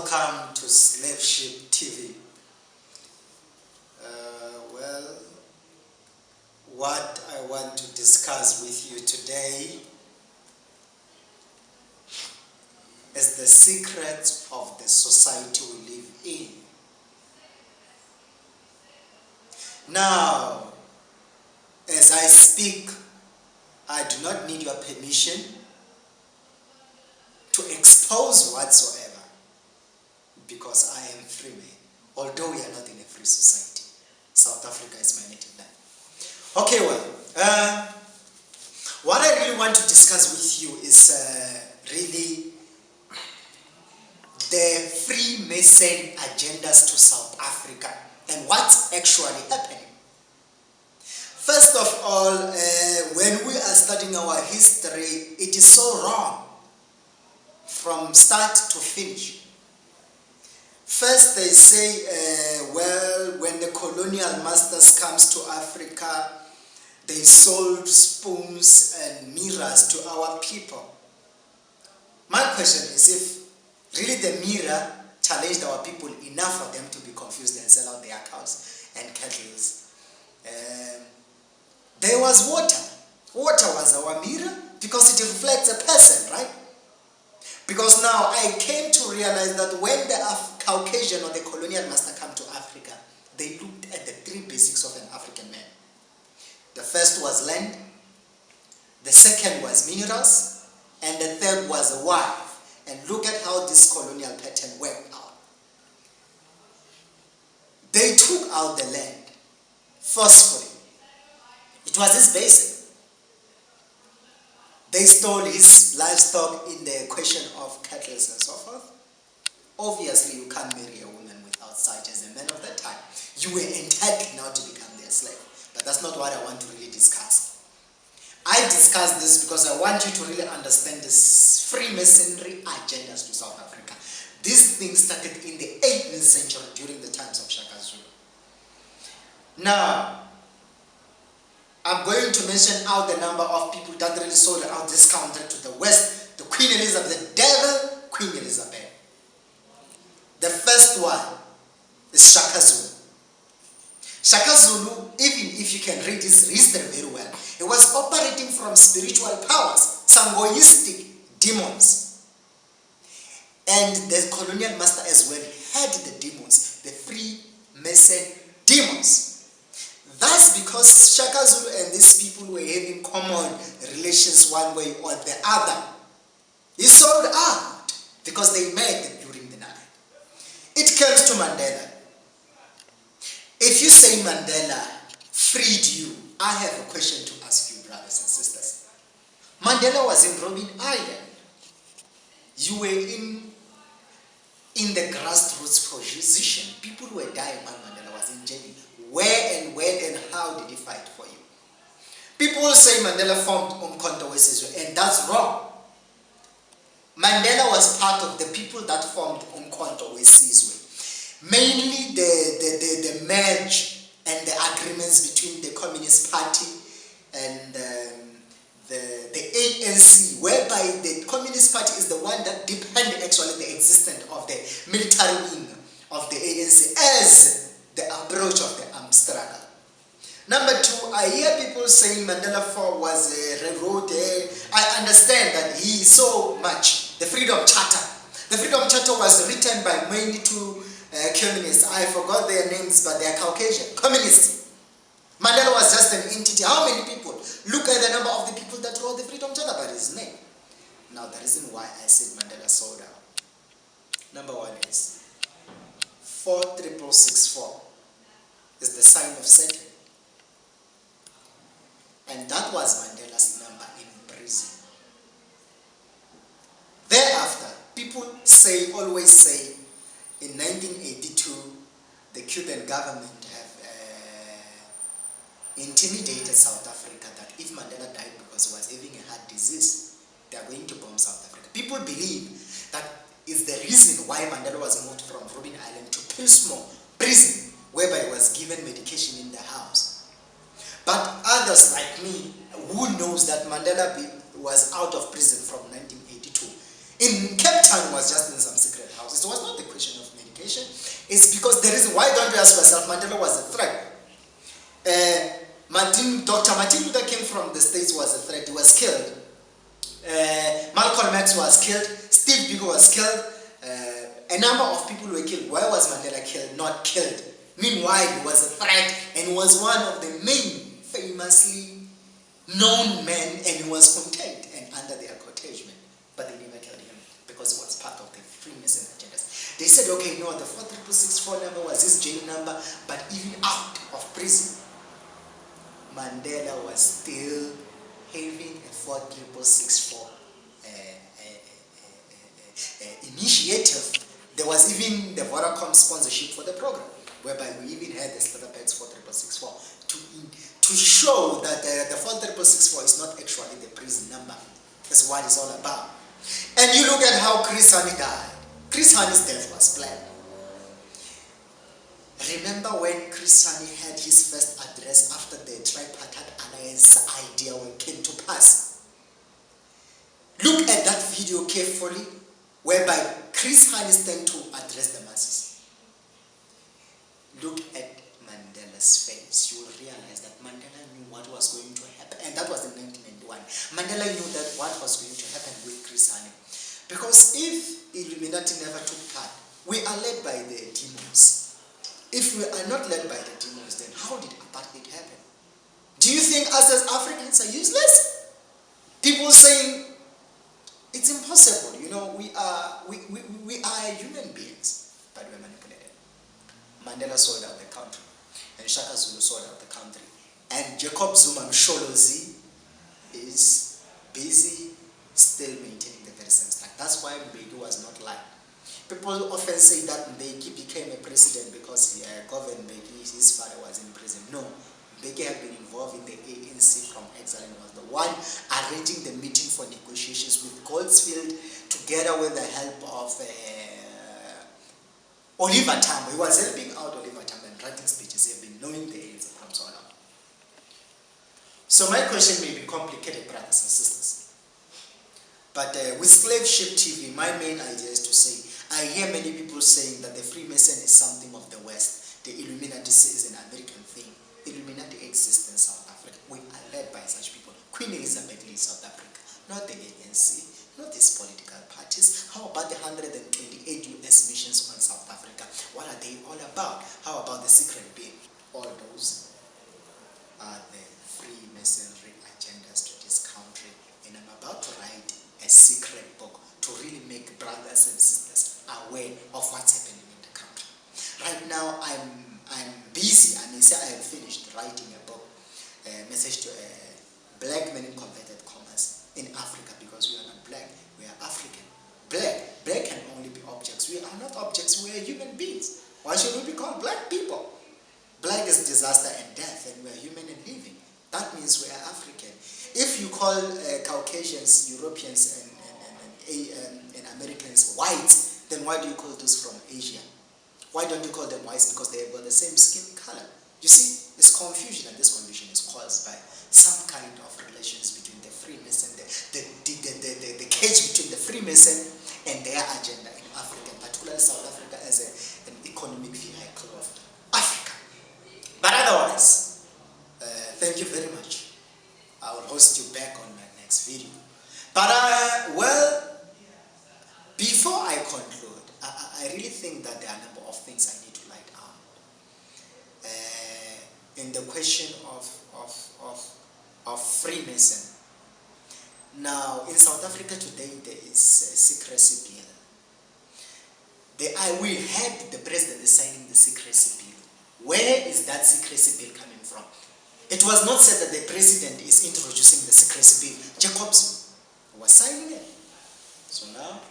Welcome to Slave Ship TV. Well, what I want to discuss with you today is the secrets of the society we live in. Now, as I speak, I do not need your permission to expose whatsoever, because I am free man, although we are not in a free society. South Africa is my native land. Okay, well, what I really want to discuss with you is really the Freemason agendas to South Africa and what's actually happening. First of all, when we are studying our history, it is so wrong from start to finish. First they say, well, when the colonial masters comes to Africa, they sold spoons and mirrors to our people. My question is, if really the mirror challenged our people enough for them to be confused and sell out their cows and cattle, there was water. Water was our mirror because it reflects a person, right? Because now I came to realize that when the Caucasian or the colonial master come to Africa, they looked at the three basics of an African man. The first was land, the second was minerals, and the third was a wife. And look at how this colonial pattern worked out. They took out the land forcefully. It was his basic. They stole his livestock in the question of cattle and so forth. Obviously, you can't marry a woman without sight. As a man of that time, you were entitled now to become their slave. But that's not what I want to really discuss. I discuss this because I want you to really understand this Freemasonry agendas to South Africa. This thing started in the 18th century during the times of Shaka Zulu. Now, I'm going to mention out the number of people that really sold out this country to the West. The Queen Elizabeth, the devil, Queen Elizabeth. The first one is Shaka Zulu. Shaka Zulu, even if you can read his history very well, he was operating from spiritual powers, Sangoistic demons. And the colonial master as well had the demons, the Freemason demons. That's because Shaka Zulu and these people were having common relations one way or the other. He sold out because they met during the night. It comes to Mandela. If you say Mandela freed you, I have a question to ask you, brothers and sisters. Mandela was in Robben Island. You were in the grassroots position. People were dying while Mandela was in jail. Where and when and how did he fight for you? People will say Mandela formed Umkhonto weSizwe, and that's wrong. Mandela was part of the people that formed Umkhonto weSizwe. Mainly the merge and the agreements between the Communist Party and the ANC, whereby the Communist Party is the one that depended actually the existence of the military wing of the ANC as the approach of the armed struggle. Number two, I hear people saying Mandela was a railroad. I understand that he so much. The Freedom Charter. The Freedom Charter was written by mainly two communists. I forgot their names, but they are Caucasian. Communists. Mandela was just an entity. How many people? Look at the number of the people that wrote the Freedom Charter by his name. Now, the reason why I said Mandela sold out. Number one is 46664. is the sign of Satan. And that was Mandela's number in prison. Thereafter, people always say, in 1982, the Cuban government have intimidated South Africa that if Mandela died because he was having a heart disease, they are going to bomb South Africa. People believe that is the reason why Mandela was moved from Robben Island to Pilsmore prison, whereby he was given medication in the house. But others like me, who knows that Mandela was out of prison from 1982. In Cape Town, was just in some secret house. It was not the question. It's because the reason, why don't you ask yourself, Mandela was a threat. Dr. Martin Luther King from the States was a threat. He was killed. Malcolm X was killed. Steve Biko was killed. A number of people were killed. Why was Mandela killed? Not killed. Meanwhile, he was a threat and was one of the main famously known men, and he was contained and under their containment. But they never killed him because he was part of the Freemason agendas. They said, okay, no, the 46664 number was his jail number, but even out of prison, Mandela was still having a 46664 initiative. There was even the Vodacom sponsorship for the program, whereby we even had the Slaughterbags 46664 to show that the 46664 is not actually the prison number. That's what it's all about. And you look at how Chris Hani died. Chris Hani's death was planned. Remember when Chris Hani had his first address after the tripartite alliance idea came to pass? Look at that video carefully, whereby Chris Hani stand to address the masses. Look at Mandela's face. You will realize that Mandela knew what was going to happen, and that was in 1991. Mandela knew that what was going to happen with Chris Hani. Because if Illuminati never took part, we are led by the demons. If we are not led by the demons, then how did apartheid happen? Do you think us as Africans are useless? People saying it's impossible. You know, we are human beings, but we're manipulated. Mandela sold out the country, and Shaka Zulu sold out the country, and Jacob Zuma Msholozi is busy still maintaining the very same stack. That's why Mbeki was not liked. People often say that Mbeki became a president because he governed Mbeki, his father was in prison. No, Mbeki had been involved in the ANC from exile and was the one arranging the meeting for negotiations with Goldsfield, together with the help of Oliver Tambo. He was helping out Oliver Tambo and writing speeches. He had been knowing the ANC from so long. So my question may be complicated, brothers and sisters. But with Slave Ship TV, my main idea is to say, I hear many people saying that the Freemason is something of the West. The Illuminati is an American thing. Illuminati exists in South Africa. We are led by such people. Queen Elizabeth leads South Africa, not the ANC, not these political parties. How about the 128 US missions on South Africa? What are they all about? How about the secret being? All those are the Freemasonry agendas to this country. And I'm about to write a secret book to really make brothers and sisters aware of what's happening in the country. Right now, I'm busy. I may say I have finished writing a book, a message to black men in converted commas in Africa, because we are not black, we are African. Black can only be objects. We are not objects, we are human beings. Why should we be called black people? Black is disaster and death, and we are human and living. That means we are African. If you call Caucasians, Europeans, and Americans whites, then why do you call those from Asia? Why don't you call them whites? Because they have got the same skin color. You see, there's confusion, and this confusion is caused by some kind of relations between the Freemason, the cage between the Freemason and their agenda in Africa, particularly South Africa as an economic vehicle of Africa. But otherwise, thank you very much. I will host you back on my next video. But well, before I conclude, I really think that there are a number of things I need to light out. In the question of Freemason. Now, in South Africa today, there is a secrecy bill. We had the president signing the secrecy bill. Where is that secrecy bill coming from? It was not said that the president is introducing the secrecy bill. Jacob Zuma was signing it. So now,